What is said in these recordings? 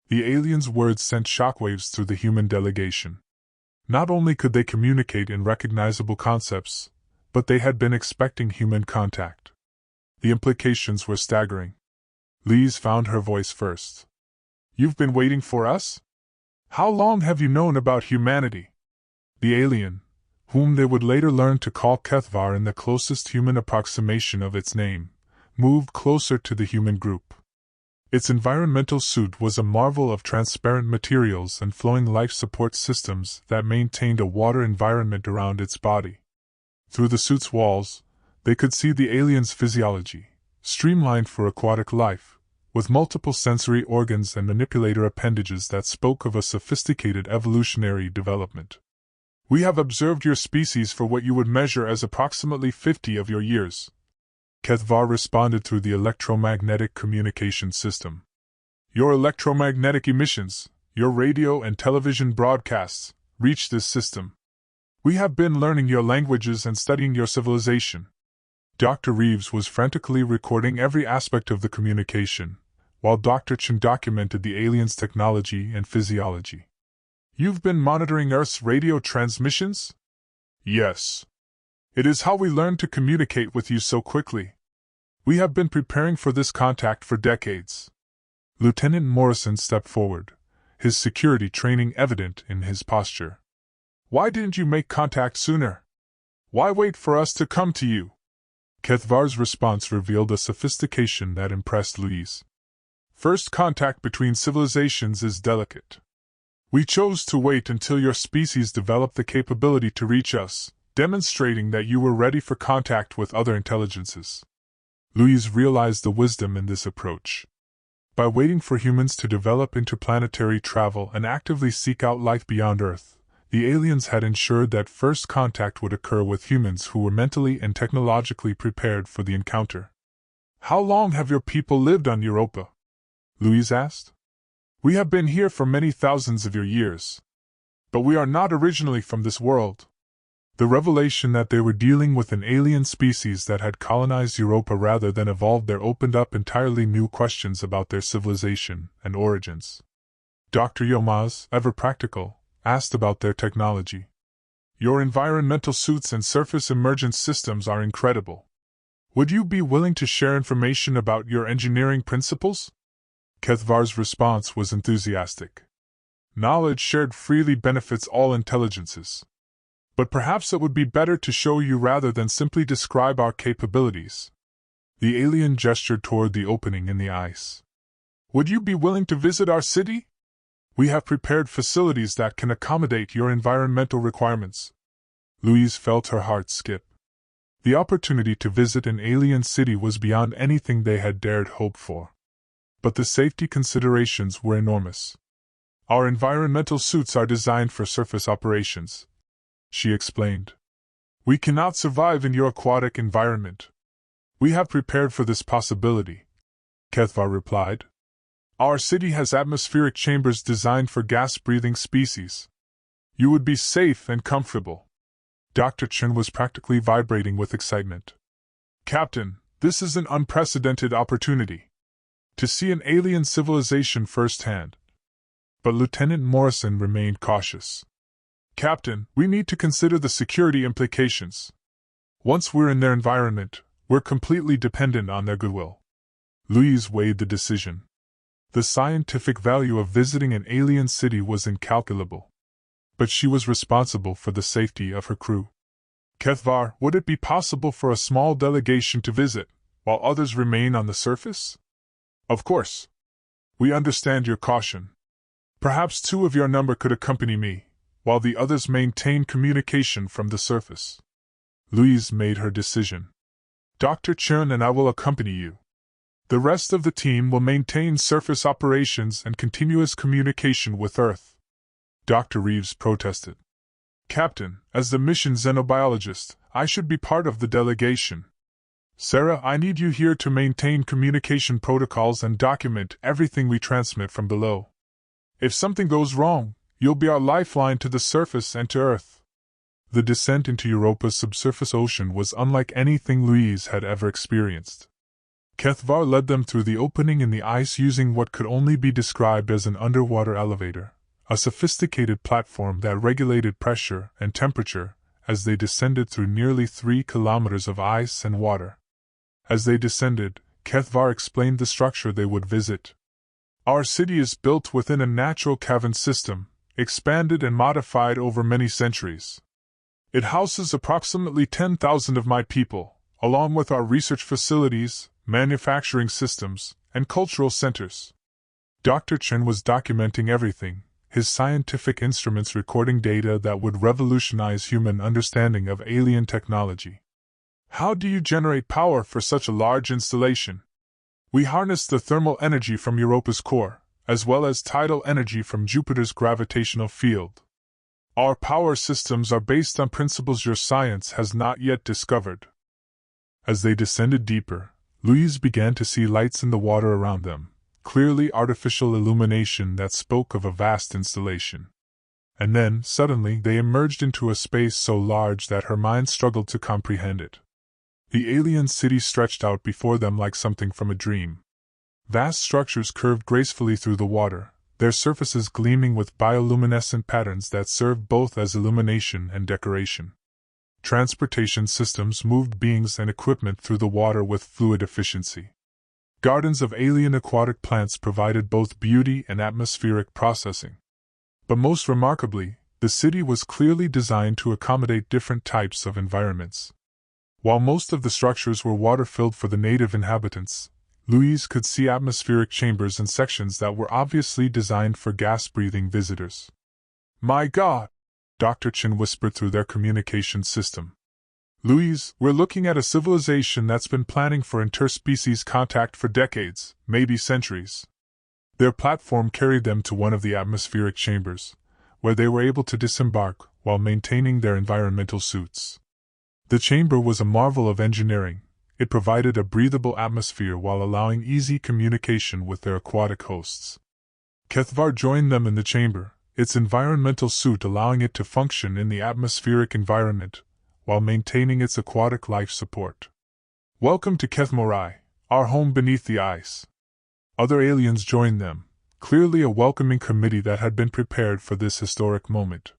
The aliens' words sent shockwaves through the human delegation. Not only could they communicate in recognizable concepts, but they had been expecting human contact. The implications were staggering. Louise found her voice first. "You've been waiting for us? How long have you known about humanity?" The alien, whom they would later learn to call Kethvar in the closest human approximation of its name, moved closer to the human group. Its environmental suit was a marvel of transparent materials and flowing life support systems that maintained a water environment around its body. Through the suit's walls, they could see the alien's physiology, streamlined for aquatic life, with multiple sensory organs and manipulator appendages that spoke of a sophisticated evolutionary development. "We have observed your species for what you would measure as approximately 50 of your years," Kethvar responded through the electromagnetic communication system. "Your electromagnetic emissions, your radio and television broadcasts, reach this system. We have been learning your languages and studying your civilization." Dr. Reeves was frantically recording every aspect of the communication, while Dr. Chen documented the aliens' technology and physiology. "You've been monitoring Earth's radio transmissions?" "Yes. It is how we learned to communicate with you so quickly. We have been preparing for this contact for decades." Lieutenant Morrison stepped forward, his security training evident in his posture. "Why didn't you make contact sooner? Why wait for us to come to you?" Kethvar's response revealed a sophistication that impressed Louise. "First contact between civilizations is delicate. We chose to wait until your species developed the capability to reach us, demonstrating that you were ready for contact with other intelligences." Louise realized the wisdom in this approach. By waiting for humans to develop interplanetary travel and actively seek out life beyond Earth, the aliens had ensured that first contact would occur with humans who were mentally and technologically prepared for the encounter. "How long have your people lived on Europa?" Louise asked. "We have been here for many thousands of your years. But we are not originally from this world." The revelation that they were dealing with an alien species that had colonized Europa rather than evolved there opened up entirely new questions about their civilization and origins. Dr. Yilmaz, ever practical, asked about their technology. "Your environmental suits and surface emergence systems are incredible. Would you be willing to share information about your engineering principles?" Kethvar's response was enthusiastic. "Knowledge shared freely benefits all intelligences. But perhaps it would be better to show you rather than simply describe our capabilities." The alien gestured toward the opening in the ice. "Would you be willing to visit our city? We have prepared facilities that can accommodate your environmental requirements." Louise felt her heart skip. The opportunity to visit an alien city was beyond anything they had dared hope for. But the safety considerations were enormous. "Our environmental suits are designed for surface operations," she explained. "We cannot survive in your aquatic environment. We have prepared for this possibility," Kethvar replied. "Our city has atmospheric chambers designed for gas-breathing species. You would be safe and comfortable." Dr. Chen was practically vibrating with excitement. "Captain, this is an unprecedented opportunity. To see an alien civilization firsthand." But Lieutenant Morrison remained cautious. "Captain, we need to consider the security implications. Once we're in their environment, we're completely dependent on their goodwill." Louise weighed the decision. The scientific value of visiting an alien city was incalculable. But she was responsible for the safety of her crew. "Kethvar, would it be possible for a small delegation to visit, while others remain on the surface?" "Of course. We understand your caution. Perhaps 2 of your number could accompany me, while the others maintain communication from the surface." Louise made her decision. "Dr. Chen and I will accompany you. The rest of the team will maintain surface operations and continuous communication with Earth." Dr. Reeves protested. "Captain, as the mission xenobiologist, I should be part of the delegation. Sarah, I need you here to maintain communication protocols and document everything we transmit from below. If something goes wrong, you'll be our lifeline to the surface and to Earth." The descent into Europa's subsurface ocean was unlike anything Louise had ever experienced. Kethvar led them through the opening in the ice using what could only be described as an underwater elevator, a sophisticated platform that regulated pressure and temperature as they descended through nearly 3 kilometers of ice and water. As they descended, Kethvar explained the structure they would visit. Our city is built within a natural cavern system, expanded and modified over many centuries. It houses approximately 10,000 of my people, along with our research facilities, manufacturing systems, and cultural centers. Dr. Chen was documenting everything, his scientific instruments recording data that would revolutionize human understanding of alien technology. How do you generate power for such a large installation? We harness the thermal energy from Europa's core, as well as tidal energy from Jupiter's gravitational field. Our power systems are based on principles your science has not yet discovered. As they descended deeper, Louise began to see lights in the water around them, clearly artificial illumination that spoke of a vast installation. And then, suddenly, they emerged into a space so large that her mind struggled to comprehend it. The alien city stretched out before them like something from a dream. Vast structures curved gracefully through the water, their surfaces gleaming with bioluminescent patterns that served both as illumination and decoration. Transportation systems moved beings and equipment through the water with fluid efficiency. Gardens of alien aquatic plants provided both beauty and atmospheric processing. But most remarkably, the city was clearly designed to accommodate different types of environments. While most of the structures were water-filled for the native inhabitants, Louise could see atmospheric chambers and sections that were obviously designed for gas-breathing visitors. "My God!" Dr. Chen whispered through their communication system. "Louise, we're looking at a civilization that's been planning for interspecies contact for decades, maybe centuries." Their platform carried them to one of the atmospheric chambers, where they were able to disembark while maintaining their environmental suits. The chamber was a marvel of engineering. It provided a breathable atmosphere while allowing easy communication with their aquatic hosts. Kethvar joined them in the chamber, its environmental suit allowing it to function in the atmospheric environment, while maintaining its aquatic life support. "Welcome to Kethmorai, our home beneath the ice." Other aliens joined them, clearly a welcoming committee that had been prepared for this historic moment.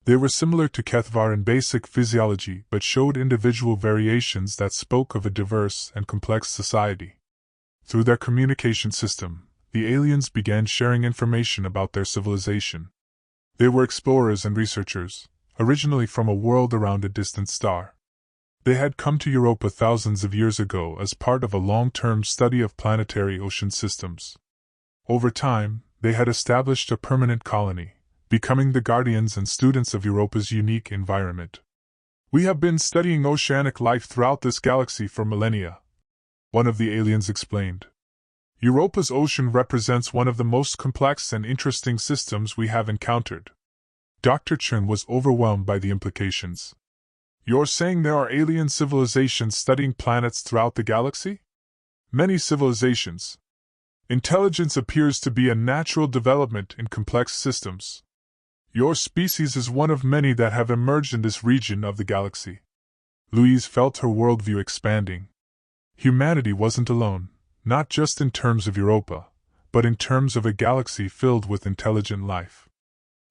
They were similar to Kethvar in basic physiology but showed individual variations that spoke of a diverse and complex society. Through their communication system, the aliens began sharing information about their civilization. They were explorers and researchers, originally from a world around a distant star. They had come to Europa thousands of years ago as part of a long-term study of planetary ocean systems. Over time, they had established a permanent colony, becoming the guardians and students of Europa's unique environment. "We have been studying oceanic life throughout this galaxy for millennia," one of the aliens explained. "Europa's ocean represents one of the most complex and interesting systems we have encountered." Dr. Chen was overwhelmed by the implications. "You're saying there are alien civilizations studying planets throughout the galaxy?" "Many civilizations. Intelligence appears to be a natural development in complex systems. Your species is one of many that have emerged in this region of the galaxy." Louise felt her worldview expanding. Humanity wasn't alone, not just in terms of Europa, but in terms of a galaxy filled with intelligent life.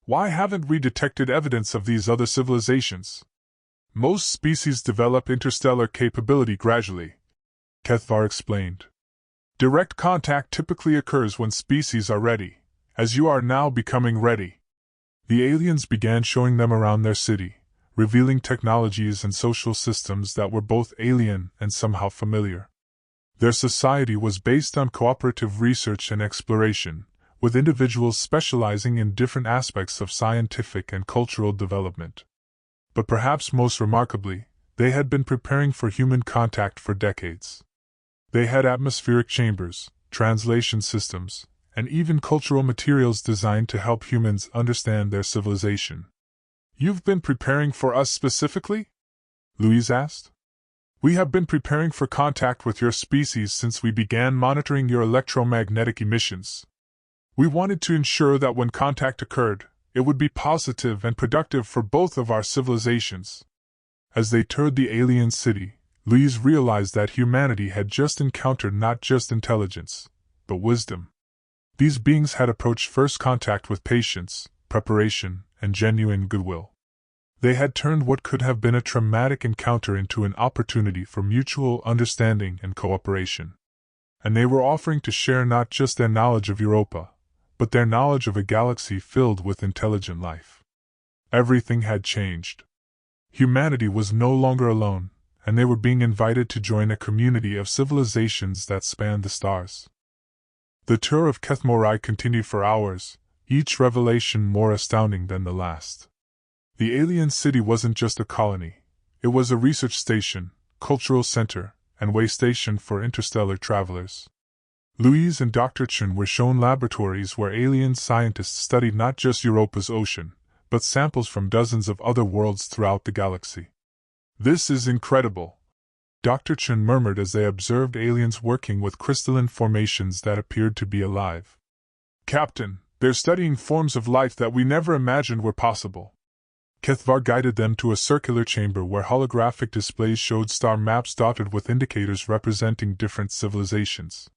"Why haven't we detected evidence of these other civilizations?" "Most species develop interstellar capability gradually," Kethvar explained. "Direct contact typically occurs when species are ready, as you are now becoming ready." The aliens began showing them around their city, revealing technologies and social systems that were both alien and somehow familiar. Their society was based on cooperative research and exploration, with individuals specializing in different aspects of scientific and cultural development. But perhaps most remarkably, they had been preparing for human contact for decades. They had atmospheric chambers, translation systems, and even cultural materials designed to help humans understand their civilization. "You've been preparing for us specifically?" Louise asked. "We have been preparing for contact with your species since we began monitoring your electromagnetic emissions. We wanted to ensure that when contact occurred, it would be positive and productive for both of our civilizations." As they toured the alien city, Louise realized that humanity had just encountered not just intelligence, but wisdom. These beings had approached first contact with patience, preparation, and genuine goodwill. They had turned what could have been a traumatic encounter into an opportunity for mutual understanding and cooperation. And they were offering to share not just their knowledge of Europa, but their knowledge of a galaxy filled with intelligent life. Everything had changed. Humanity was no longer alone, and they were being invited to join a community of civilizations that spanned the stars. The tour of Kethmorai continued for hours, each revelation more astounding than the last. The alien city wasn't just a colony, it was a research station, cultural center, and way station for interstellar travelers. Louise and Dr. Chen were shown laboratories where alien scientists studied not just Europa's ocean, but samples from dozens of other worlds throughout the galaxy. "This is incredible," Dr. Chen murmured as they observed aliens working with crystalline formations that appeared to be alive. "Captain, they're studying forms of life that we never imagined were possible." Kethvar guided them to a circular chamber where holographic displays showed star maps dotted with indicators representing different civilizations.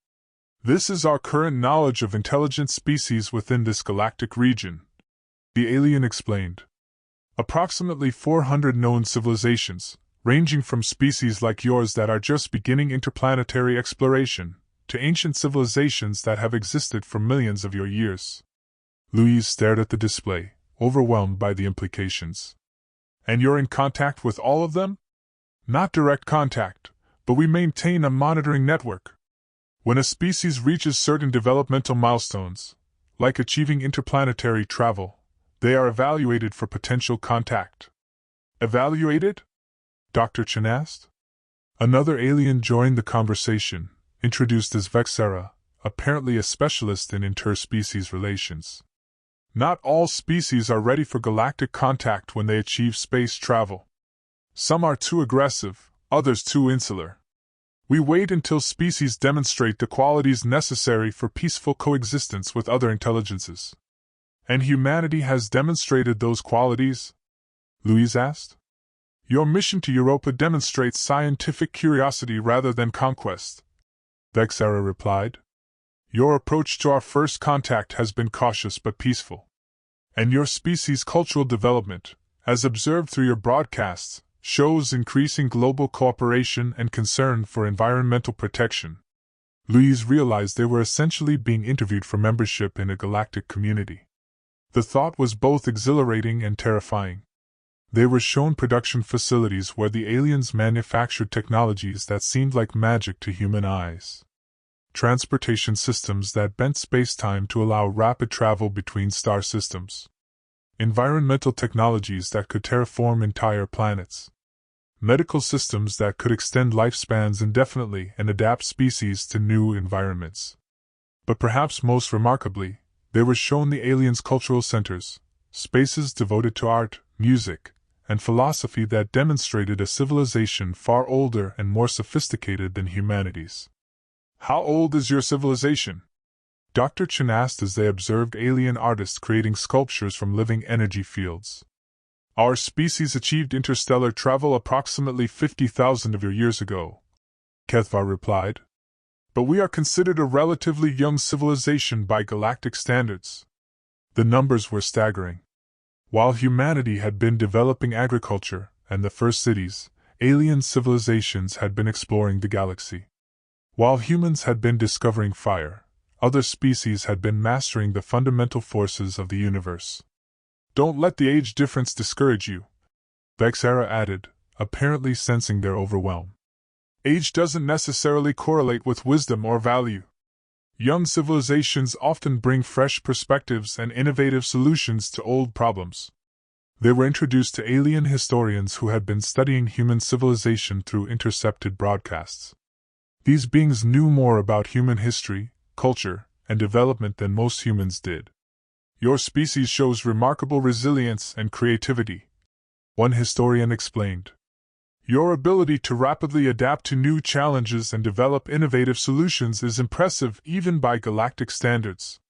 "This is our current knowledge of intelligent species within this galactic region," the alien explained. "Approximately 400 known civilizations, ranging from species like yours that are just beginning interplanetary exploration, to ancient civilizations that have existed for millions of your years." Louise stared at the display, overwhelmed by the implications. "And you're in contact with all of them?" "Not direct contact, but we maintain a monitoring network. When a species reaches certain developmental milestones, like achieving interplanetary travel, they are evaluated for potential contact." "Evaluated?" Dr. Chen asked. Another alien joined the conversation, introduced as Vexera, apparently a specialist in interspecies relations. "Not all species are ready for galactic contact when they achieve space travel. Some are too aggressive, others too insular. We wait until species demonstrate the qualities necessary for peaceful coexistence with other intelligences." "And humanity has demonstrated those qualities?" Louise asked. "Your mission to Europa demonstrates scientific curiosity rather than conquest," Vexera replied. "Your approach to our first contact has been cautious but peaceful. And your species' cultural development, as observed through your broadcasts, shows increasing global cooperation and concern for environmental protection." Louise realized they were essentially being interviewed for membership in a galactic community. The thought was both exhilarating and terrifying. They were shown production facilities where the aliens manufactured technologies that seemed like magic to human eyes. Transportation systems that bent space-time to allow rapid travel between star systems. Environmental technologies that could terraform entire planets. Medical systems that could extend lifespans indefinitely and adapt species to new environments. But perhaps most remarkably, they were shown the aliens' cultural centers, spaces devoted to art, music, and philosophy that demonstrated a civilization far older and more sophisticated than humanity's. "How old is your civilization?" Dr. Chen asked as they observed alien artists creating sculptures from living energy fields. "Our species achieved interstellar travel approximately 50,000 of your years ago," Kethvar replied. "But we are considered a relatively young civilization by galactic standards." The numbers were staggering. While humanity had been developing agriculture and the first cities, alien civilizations had been exploring the galaxy. While humans had been discovering fire, other species had been mastering the fundamental forces of the universe. "Don't let the age difference discourage you," Vexera added, apparently sensing their overwhelm. "Age doesn't necessarily correlate with wisdom or value. Young civilizations often bring fresh perspectives and innovative solutions to old problems." They were introduced to alien historians who had been studying human civilization through intercepted broadcasts. These beings knew more about human history, culture, and development than most humans did. "Your species shows remarkable resilience and creativity," one historian explained. "Your ability to rapidly adapt to new challenges and develop innovative solutions is impressive even by galactic standards."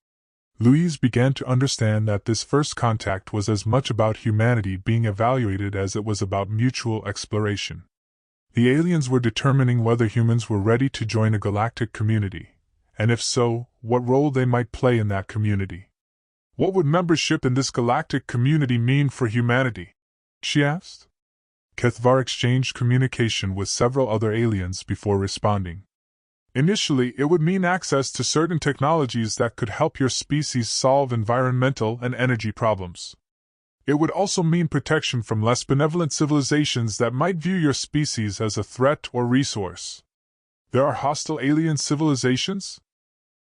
Louise began to understand that this first contact was as much about humanity being evaluated as it was about mutual exploration. The aliens were determining whether humans were ready to join a galactic community, and if so, what role they might play in that community. What would membership in this galactic community mean for humanity? She asked. Kethvar exchanged communication with several other aliens before responding. Initially, it would mean access to certain technologies that could help your species solve environmental and energy problems. It would also mean protection from less benevolent civilizations that might view your species as a threat or resource. There are hostile alien civilizations?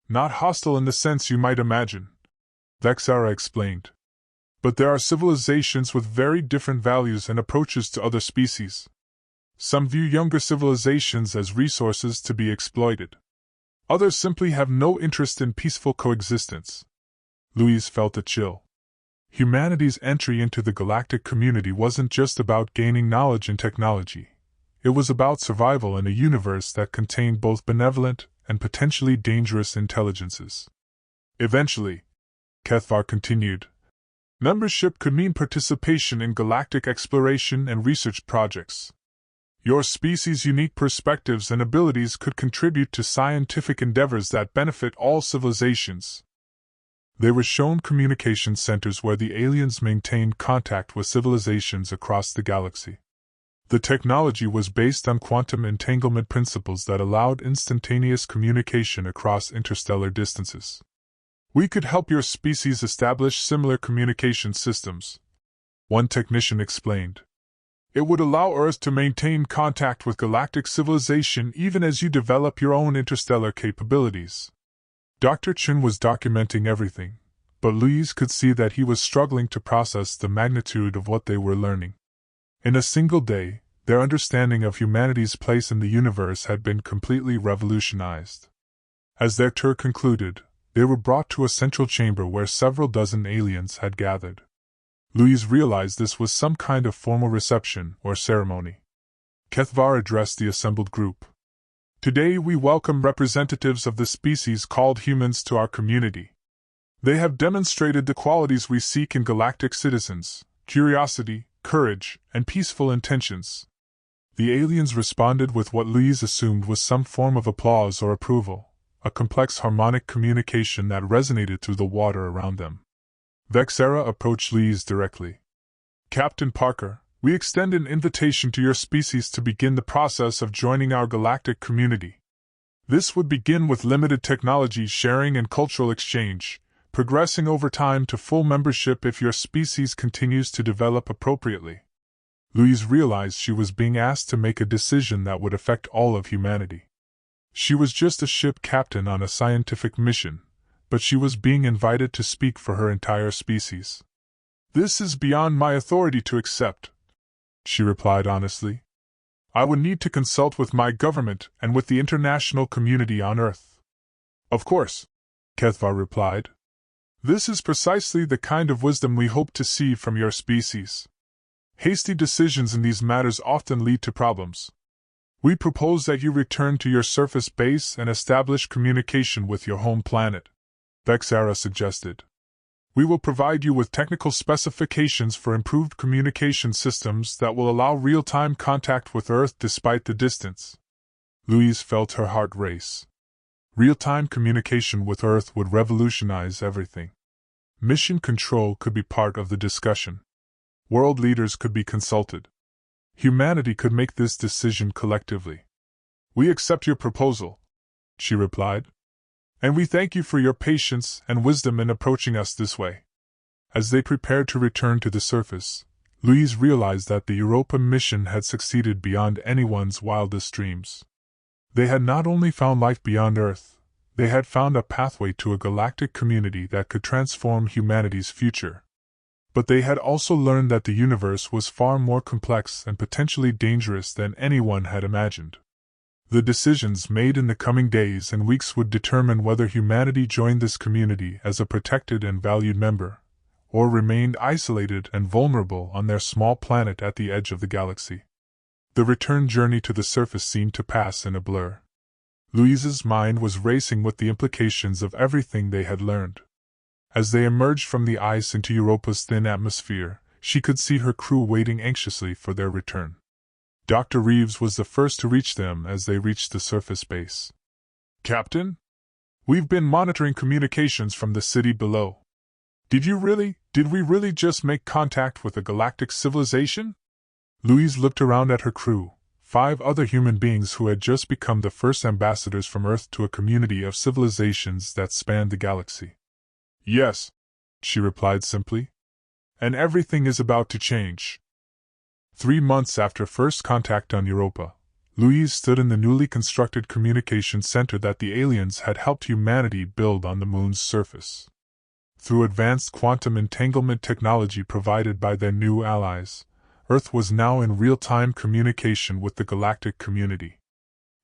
Not hostile in the sense you might imagine, Vexara explained. But there are civilizations with very different values and approaches to other species. Some view younger civilizations as resources to be exploited. Others simply have no interest in peaceful coexistence. Louise felt a chill. Humanity's entry into the galactic community wasn't just about gaining knowledge and technology. It was about survival in a universe that contained both benevolent and potentially dangerous intelligences. Eventually, Kethvar continued, membership could mean participation in galactic exploration and research projects. Your species' unique perspectives and abilities could contribute to scientific endeavors that benefit all civilizations. They were shown communication centers where the aliens maintained contact with civilizations across the galaxy. The technology was based on quantum entanglement principles that allowed instantaneous communication across interstellar distances. We could help your species establish similar communication systems, one technician explained. It would allow Earth to maintain contact with galactic civilization even as you develop your own interstellar capabilities. Dr. Chen was documenting everything, but Louise could see that he was struggling to process the magnitude of what they were learning. In a single day, their understanding of humanity's place in the universe had been completely revolutionized. As their tour concluded, they were brought to a central chamber where several dozen aliens had gathered. Louise realized this was some kind of formal reception or ceremony. Kethvar addressed the assembled group. Today we welcome representatives of the species called humans to our community. They have demonstrated the qualities we seek in galactic citizens: curiosity, courage, and peaceful intentions. The aliens responded with what Louise assumed was some form of applause or approval, a complex harmonic communication that resonated through the water around them. Vexara approached Louise directly. Captain Parker, we extend an invitation to your species to begin the process of joining our galactic community. This would begin with limited technology sharing and cultural exchange, progressing over time to full membership if your species continues to develop appropriately. Louise realized she was being asked to make a decision that would affect all of humanity. She was just a ship captain on a scientific mission, but she was being invited to speak for her entire species. This is beyond my authority to accept, she replied honestly. I would need to consult with my government and with the international community on Earth. Of course, Kethvar replied. This is precisely the kind of wisdom we hope to see from your species. Hasty decisions in these matters often lead to problems. We propose that you return to your surface base and establish communication with your home planet, Vexara suggested. We will provide you with technical specifications for improved communication systems that will allow real-time contact with Earth despite the distance. Louise felt her heart race. Real-time communication with Earth would revolutionize everything. Mission control could be part of the discussion. World leaders could be consulted. Humanity could make this decision collectively. We accept your proposal, she replied. And we thank you for your patience and wisdom in approaching us this way. As they prepared to return to the surface, Louise realized that the Europa mission had succeeded beyond anyone's wildest dreams. They had not only found life beyond Earth, they had found a pathway to a galactic community that could transform humanity's future. But they had also learned that the universe was far more complex and potentially dangerous than anyone had imagined. The decisions made in the coming days and weeks would determine whether humanity joined this community as a protected and valued member, or remained isolated and vulnerable on their small planet at the edge of the galaxy. The return journey to the surface seemed to pass in a blur. Louise's mind was racing with the implications of everything they had learned. As they emerged from the ice into Europa's thin atmosphere, she could see her crew waiting anxiously for their return. Dr. Reeves was the first to reach them as they reached the surface base. "Captain? We've been monitoring communications from the city below. Did we really just make contact with a galactic civilization?" Louise looked around at her crew, 5 other human beings who had just become the first ambassadors from Earth to a community of civilizations that spanned the galaxy. "Yes," she replied simply. "And everything is about to change." 3 months after first contact on Europa, Louise stood in the newly constructed communication center that the aliens had helped humanity build on the moon's surface. Through advanced quantum entanglement technology provided by their new allies, Earth was now in real-time communication with the galactic community.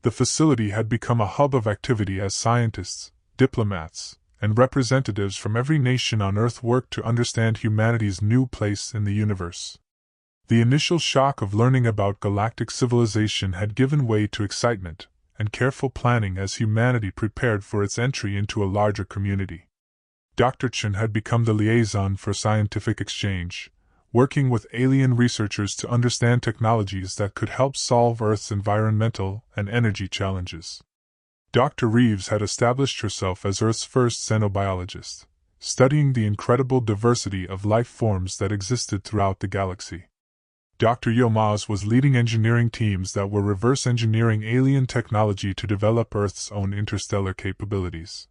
The facility had become a hub of activity as scientists, diplomats, and representatives from every nation on Earth worked to understand humanity's new place in the universe. The initial shock of learning about galactic civilization had given way to excitement and careful planning as humanity prepared for its entry into a larger community. Dr. Chen had become the liaison for scientific exchange, working with alien researchers to understand technologies that could help solve Earth's environmental and energy challenges. Dr. Reeves had established herself as Earth's first xenobiologist, studying the incredible diversity of life forms that existed throughout the galaxy. Dr. Yilmaz was leading engineering teams that were reverse engineering alien technology to develop Earth's own interstellar capabilities.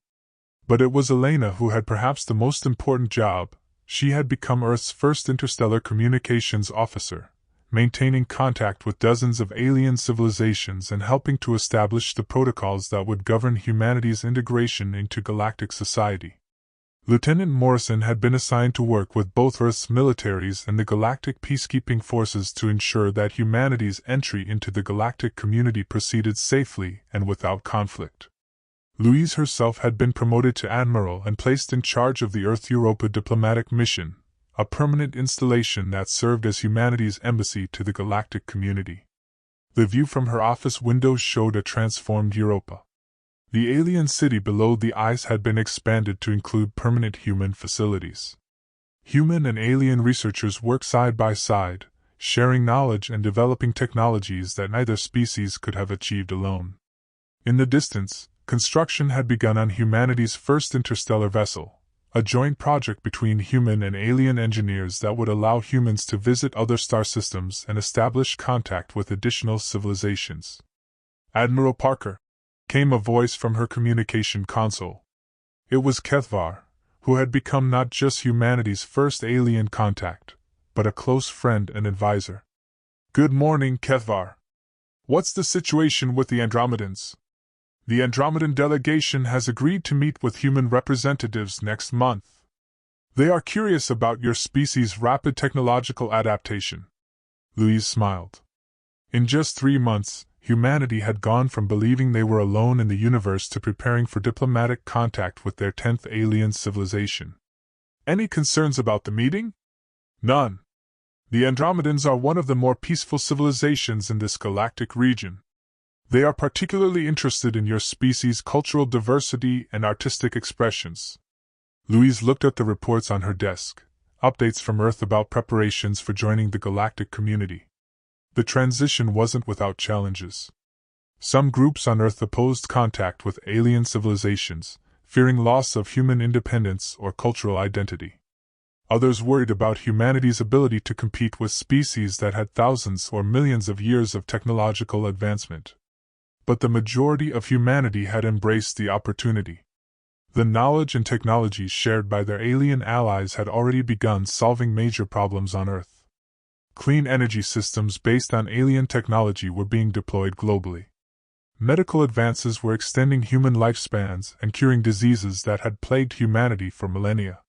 But it was Elena who had perhaps the most important job. She had become Earth's first interstellar communications officer, maintaining contact with dozens of alien civilizations and helping to establish the protocols that would govern humanity's integration into galactic society. Lieutenant Morrison had been assigned to work with both Earth's militaries and the galactic peacekeeping forces to ensure that humanity's entry into the galactic community proceeded safely and without conflict. Louise herself had been promoted to admiral and placed in charge of the Earth-Europa diplomatic mission, a permanent installation that served as humanity's embassy to the galactic community. The view from her office windows showed a transformed Europa. The alien city below the ice had been expanded to include permanent human facilities. Human and alien researchers worked side by side, sharing knowledge and developing technologies that neither species could have achieved alone. In the distance, construction had begun on humanity's first interstellar vessel, a joint project between human and alien engineers that would allow humans to visit other star systems and establish contact with additional civilizations. "Admiral Parker," came a voice from her communication console. It was Kethvar, who had become not just humanity's first alien contact, but a close friend and advisor. "Good morning, Kethvar. What's the situation with the Andromedans?" "The Andromedan delegation has agreed to meet with human representatives next month. They are curious about your species' rapid technological adaptation." Louise smiled. In just 3 months, humanity had gone from believing they were alone in the universe to preparing for diplomatic contact with their 10th alien civilization. "Any concerns about the meeting?" "None. The Andromedans are one of the more peaceful civilizations in this galactic region. They are particularly interested in your species' cultural diversity and artistic expressions." Louise looked at the reports on her desk, updates from Earth about preparations for joining the galactic community. The transition wasn't without challenges. Some groups on Earth opposed contact with alien civilizations, fearing loss of human independence or cultural identity. Others worried about humanity's ability to compete with species that had thousands or millions of years of technological advancement. But the majority of humanity had embraced the opportunity. The knowledge and technologies shared by their alien allies had already begun solving major problems on Earth. Clean energy systems based on alien technology were being deployed globally. Medical advances were extending human lifespans and curing diseases that had plagued humanity for millennia.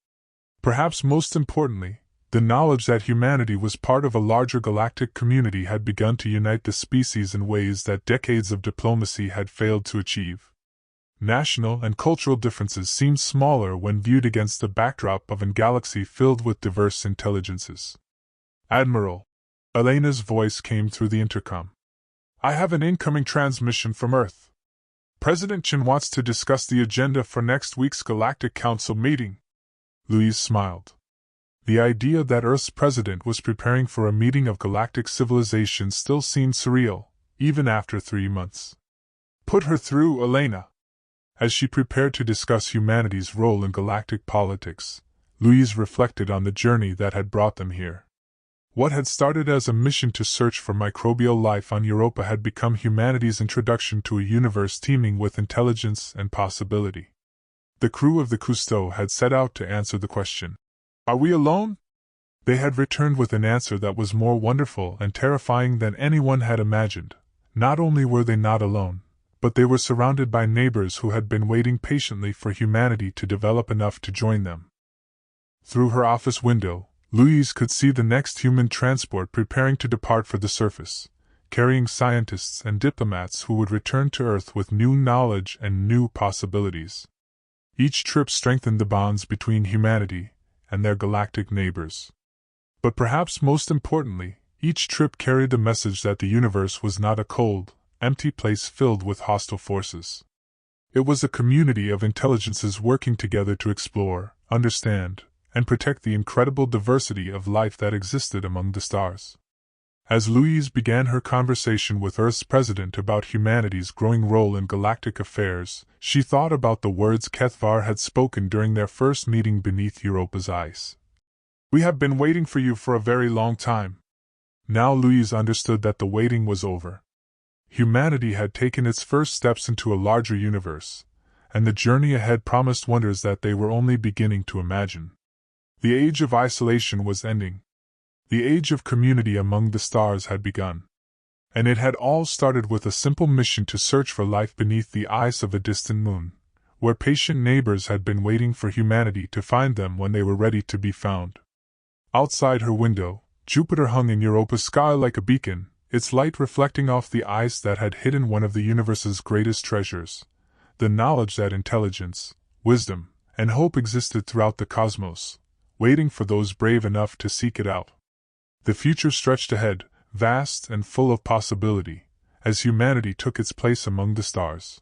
Perhaps most importantly, the knowledge that humanity was part of a larger galactic community had begun to unite the species in ways that decades of diplomacy had failed to achieve. National and cultural differences seemed smaller when viewed against the backdrop of a galaxy filled with diverse intelligences. "Admiral," Elena's voice came through the intercom. "I have an incoming transmission from Earth. President Chen wants to discuss the agenda for next week's Galactic Council meeting." Louise smiled. The idea that Earth's president was preparing for a meeting of galactic civilizations still seemed surreal, even after 3 months. Put her through, Elena. As she prepared to discuss humanity's role in galactic politics, Louise reflected on the journey that had brought them here. What had started as a mission to search for microbial life on Europa had become humanity's introduction to a universe teeming with intelligence and possibility. The crew of the Cousteau had set out to answer the question, "Are we alone?" They had returned with an answer that was more wonderful and terrifying than anyone had imagined. Not only were they not alone, but they were surrounded by neighbors who had been waiting patiently for humanity to develop enough to join them. Through her office window, Louise could see the next human transport preparing to depart for the surface, carrying scientists and diplomats who would return to Earth with new knowledge and new possibilities. Each trip strengthened the bonds between humanity and their galactic neighbors. But perhaps most importantly, each trip carried the message that the universe was not a cold, empty place filled with hostile forces. It was a community of intelligences working together to explore, understand, and protect the incredible diversity of life that existed among the stars. As Louise began her conversation with Earth's president about humanity's growing role in galactic affairs, she thought about the words Kethvar had spoken during their first meeting beneath Europa's ice. "We have been waiting for you for a very long time." Now Louise understood that the waiting was over. Humanity had taken its first steps into a larger universe, and the journey ahead promised wonders that they were only beginning to imagine. The age of isolation was ending. The age of community among the stars had begun. And it had all started with a simple mission to search for life beneath the ice of a distant moon, where patient neighbors had been waiting for humanity to find them when they were ready to be found. Outside her window, Jupiter hung in Europa's sky like a beacon, its light reflecting off the ice that had hidden one of the universe's greatest treasures, the knowledge that intelligence, wisdom, and hope existed throughout the cosmos, waiting for those brave enough to seek it out. The future stretched ahead, vast and full of possibility, as humanity took its place among the stars.